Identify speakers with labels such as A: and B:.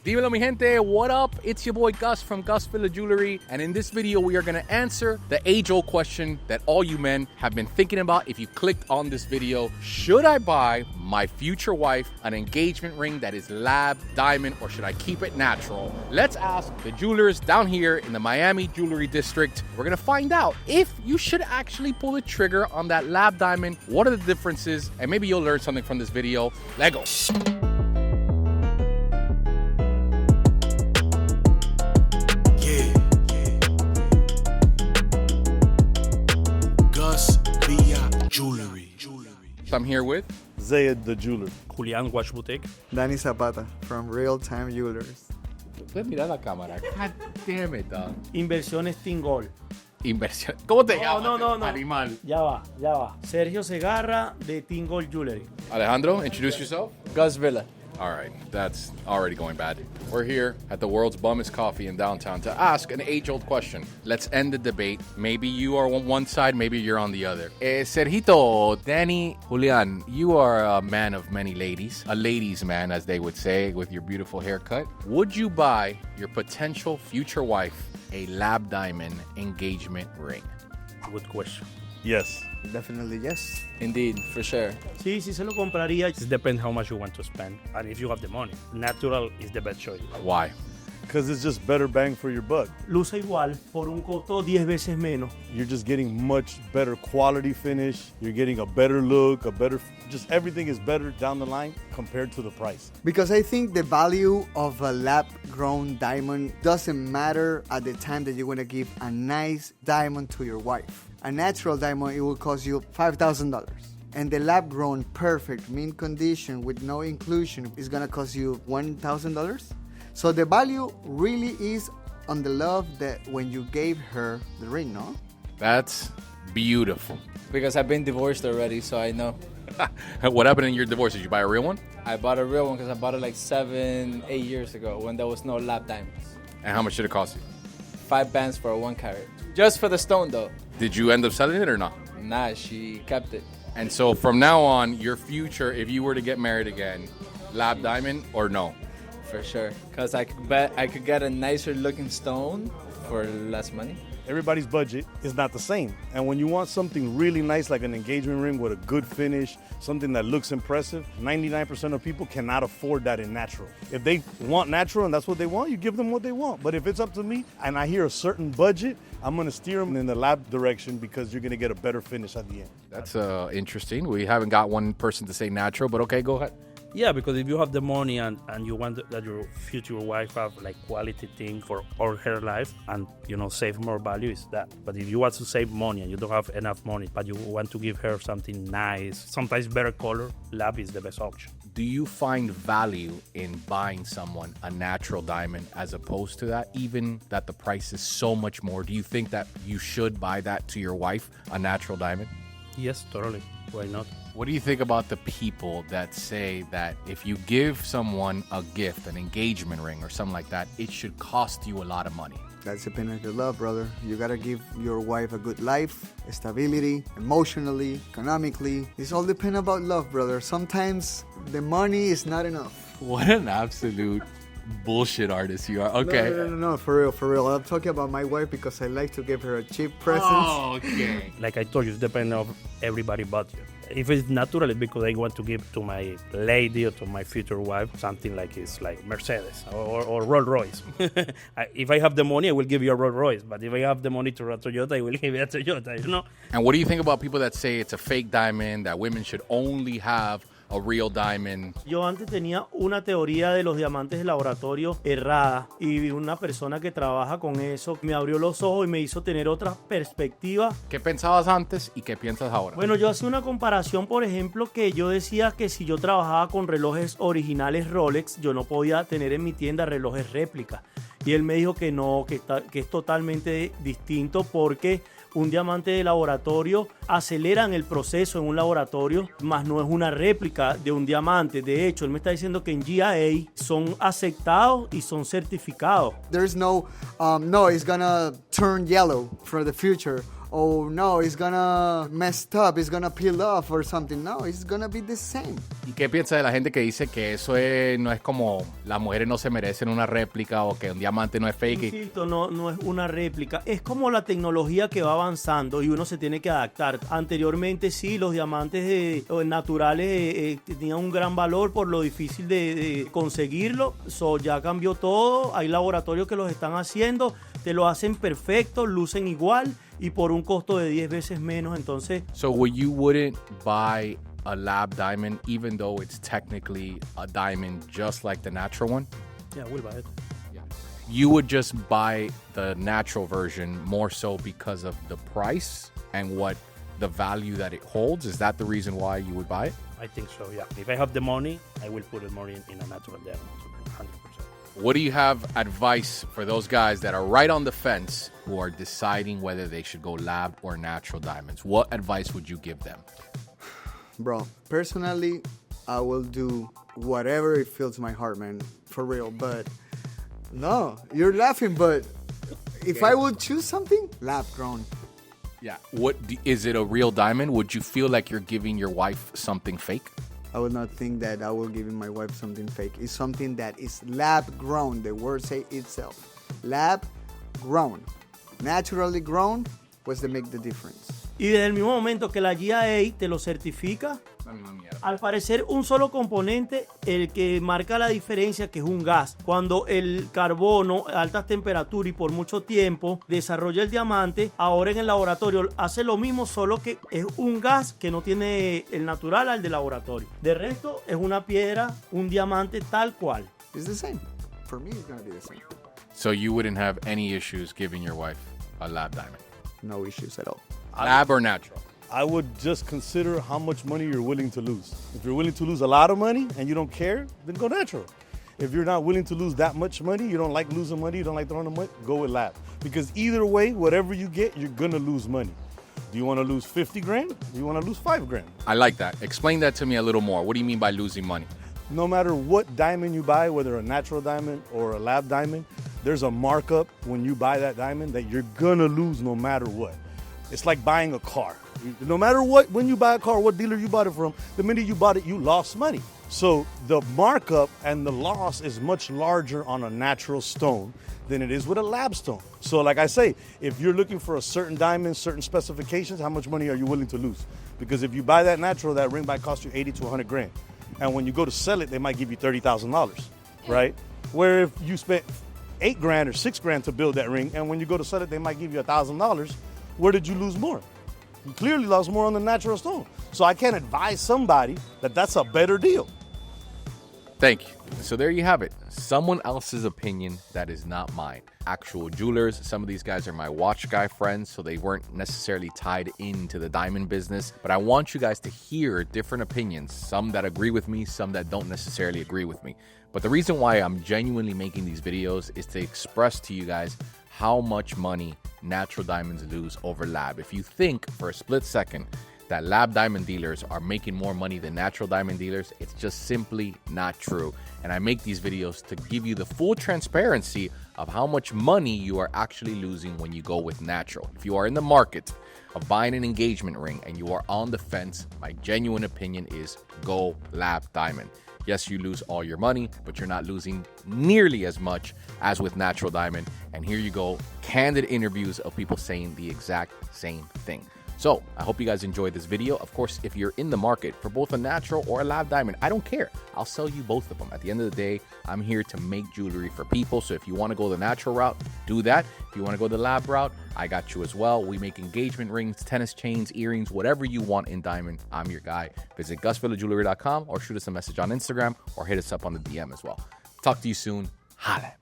A: Dímelo, mi gente, what up? It's your boy Gus from Gus Villa Jewelry, and in this video we are gonna answer the age-old question that all you men have been thinking about if you clicked on this video. Should I buy my future wife an engagement ring that is lab diamond, or should I keep it natural? Let's ask the jewelers down here in the Miami Jewelry District. We're gonna find out if you should actually pull the trigger on that lab diamond, what are the differences, and maybe you'll learn something from this video. Let's go.
B: Jewelry.
A: I'm here with
C: Zayed the jeweler.
D: Julian Watch Boutique.
E: Danny Zapata from Real Time Jewelers.
A: Puedes mirar la cámara. God damn it, dog.
D: Inversiones Tingol.
A: Inversión. ¿Cómo te llamas?
D: No.
A: Animal.
D: Ya va. Sergio Segarra de Tingol Jewelry.
A: Alejandro, introduce yourself.
B: Gus Villa.
A: All right, that's already going bad. We're here at the world's bummest coffee in downtown to ask an age-old question. Let's end the debate. Maybe you are on one side, maybe you're on the other. Sergito, Danny, Julian, you are a man of many ladies, a ladies' man, as they would say, with your beautiful haircut. Would you buy your potential future wife a lab diamond engagement ring?
D: Good question.
C: Yes.
E: Definitely yes.
B: Indeed, for sure.
D: Sí, se lo compraría. It depends how much you want to spend and if you have the money. Natural is the best choice.
A: Why?
C: Because it's just better bang for your buck.
D: Luce igual por un costo 10 veces menos.
C: You're just getting much better quality finish. You're getting a better look, just everything is better down the line compared to the price.
E: Because I think the value of a lab-grown diamond doesn't matter at the time that you want to give a nice diamond to your wife. A natural diamond, it will cost you $5,000. And the lab-grown, perfect, mint condition with no inclusion is gonna cost you $1,000. So the value really is on the love that when you gave her the ring, no?
A: That's beautiful.
B: Because I've been divorced already, so I know.
A: What happened in your divorce? Did you buy a real one?
B: I bought a real one because I bought it like 7-8 years ago when there was no lab diamonds.
A: And how much did it cost you?
B: 5 bands for a 1 carat. Just for the stone though.
A: Did you end up selling it or not?
B: Nah, she kept it.
A: And so from now on, your future, if you were to get married again, lab diamond or no?
B: For sure. Because I could bet I could get a nicer looking stone for less money.
C: Everybody's budget is not the same. And when you want something really nice like an engagement ring with a good finish, something that looks impressive, 99% of people cannot afford that in natural. If they want natural and that's what they want, you give them what they want. But if it's up to me and I hear a certain budget, I'm gonna steer them in the lab direction because you're gonna get a better finish at the end.
A: That's interesting. We haven't got one person to say natural, but okay, go ahead.
D: Yeah, because if you have the money and you want that your future wife have like quality thing for all her life and, save more value is that. But if you want to save money and you don't have enough money, but you want to give her something nice, sometimes better color, lab is the best option.
A: Do you find value in buying someone a natural diamond as opposed to that, even that the price is so much more? Do you think that you should buy that to your wife, a natural diamond?
D: Yes, totally. Why not?
A: What do you think about the people that say that if you give someone a gift, an engagement ring or something like that, it should cost you a lot of money?
E: That's depending on your love, brother. You gotta give your wife a good life, stability, emotionally, economically. It's all depend about love, brother. Sometimes the money is not enough.
A: What an absolute bullshit artist you are. Okay.
E: No, for real. I'm talking about my wife because I like to give her a cheap present.
A: Oh, okay.
D: Like I told you, it's depending on everybody's budget. If it's natural, it's because I want to give to my lady or to my future wife something like it's like Mercedes or Rolls Royce. If I have the money, I will give you a Rolls Royce. But if I have the money to a Toyota, I will give you a Toyota,
A: And what do you think about people that say it's a fake diamond, that women should only have a real diamond?
D: Yo antes tenía una teoría de los diamantes de laboratorio errada y una persona que trabaja con eso me abrió los ojos y me hizo tener otra perspectiva.
A: ¿Qué pensabas antes y qué piensas ahora?
D: Bueno, yo hacía una comparación, por ejemplo, que yo decía que si yo trabajaba con relojes originales Rolex, yo no podía tener en mi tienda relojes réplicas. Y él me dijo que no, que es totalmente distinto porque un diamante de laboratorio aceleran el proceso en un laboratorio, más no es una réplica de un diamante. De hecho, él me está diciendo que en GIA son aceptados y son certificados.
E: There's no, it's gonna turn yellow for the future. oh no, it's gonna messed up, it's gonna peel off or something. No, it's gonna be the same.
A: ¿Y qué piensa de la gente que dice que eso no es como las mujeres no se merecen una réplica o que un diamante no es fake?
D: Insisto, no es una réplica. Es como la tecnología que va avanzando y uno se tiene que adaptar. Anteriormente sí, los diamantes naturales tenían un gran valor por lo difícil de conseguirlo. Ya cambió todo. Hay laboratorios que los están haciendo. Te lo hacen perfecto, lucen igual y por un costo de 10 veces menos. Entonces,
A: So you wouldn't buy a lab diamond even though it's technically a diamond just like the natural one?
D: yeah, we'll buy it.
A: You would just buy the natural version more so because of the price and what the value that it holds? Is that the reason why you would buy it?
F: I think so, yeah. If I have the money, I will put it more in a natural diamond, 100%.
A: What do you have advice for those guys that are right on the fence who are deciding whether they should go lab or natural diamonds? What advice would you give them?
E: Bro, personally, I will do whatever it fills my heart, man, for real. But no, you're laughing, but if I would choose something, lab grown.
A: Yeah. Is it a real diamond? Would you feel like you're giving your wife something fake?
E: I would not think that I will give my wife something fake. It's something that is lab grown. The word say itself. Lab grown. Naturally grown was to make the difference.
D: Y desde el mismo momento que la GIA te lo certifica, al parecer un solo componente, el que marca la diferencia, que es un gas. Cuando el carbono a altas temperaturas y por mucho tiempo desarrolla el diamante, ahora en el laboratorio hace lo mismo, solo que es un gas que no tiene el natural al de laboratorio. De resto es una piedra, un diamante tal cual.
E: It's the same. For me, it's gonna be the same.
A: So you wouldn't have any issues giving your wife a lab diamond?
E: No issues at all.
A: Lab or natural?
C: I would just consider how much money you're willing to lose. If you're willing to lose a lot of money and you don't care, then go natural. If you're not willing to lose that much money, you don't like losing money, you don't like throwing the money, go with lab. Because either way, whatever you get, you're gonna lose money. Do you want to lose 50 grand? Do you want to lose 5 grand?
A: I like that. Explain that to me a little more. What do you mean by losing money?
C: No matter what diamond you buy, whether a natural diamond or a lab diamond, there's a markup when you buy that diamond that you're gonna lose no matter what. It's like buying a car. No matter what, when you buy a car, what dealer you bought it from, the minute you bought it, you lost money. So the markup and the loss is much larger on a natural stone than it is with a lab stone. So like I say, if you're looking for a certain diamond, certain specifications, how much money are you willing to lose? Because if you buy that natural, that ring might cost you 80 to 100 grand. And when you go to sell it, they might give you $30,000, right? Where if you spent 8 grand or 6 grand to build that ring, and when you go to sell it, they might give you $1,000, where did you lose more? You clearly lost more on the natural stone. So I can't advise somebody that that's a better deal.
A: Thank you. So there you have it. Someone else's opinion that is not mine. Actual jewelers. Some of these guys are my watch guy friends, so they weren't necessarily tied into the diamond business. But I want you guys to hear different opinions. Some that agree with me, some that don't necessarily agree with me. But the reason why I'm genuinely making these videos is to express to you guys how much money natural diamonds lose over lab. If you think for a split second that lab diamond dealers are making more money than natural diamond dealers, it's just simply not true. And I make these videos to give you the full transparency of how much money you are actually losing when you go with natural. If you are in the market of buying an engagement ring and you are on the fence, my genuine opinion is go lab diamond. Yes, you lose all your money, but you're not losing nearly as much as with natural diamond. And here you go, candid interviews of people saying the exact same thing. So I hope you guys enjoyed this video. Of course, if you're in the market for both a natural or a lab diamond, I don't care. I'll sell you both of them. At the end of the day, I'm here to make jewelry for people. So if you want to go the natural route, do that. If you want to go the lab route, I got you as well. We make engagement rings, tennis chains, earrings, whatever you want in diamond. I'm your guy. Visit GusVillaJewelry.com or shoot us a message on Instagram or hit us up on the DM as well. Talk to you soon. Holla.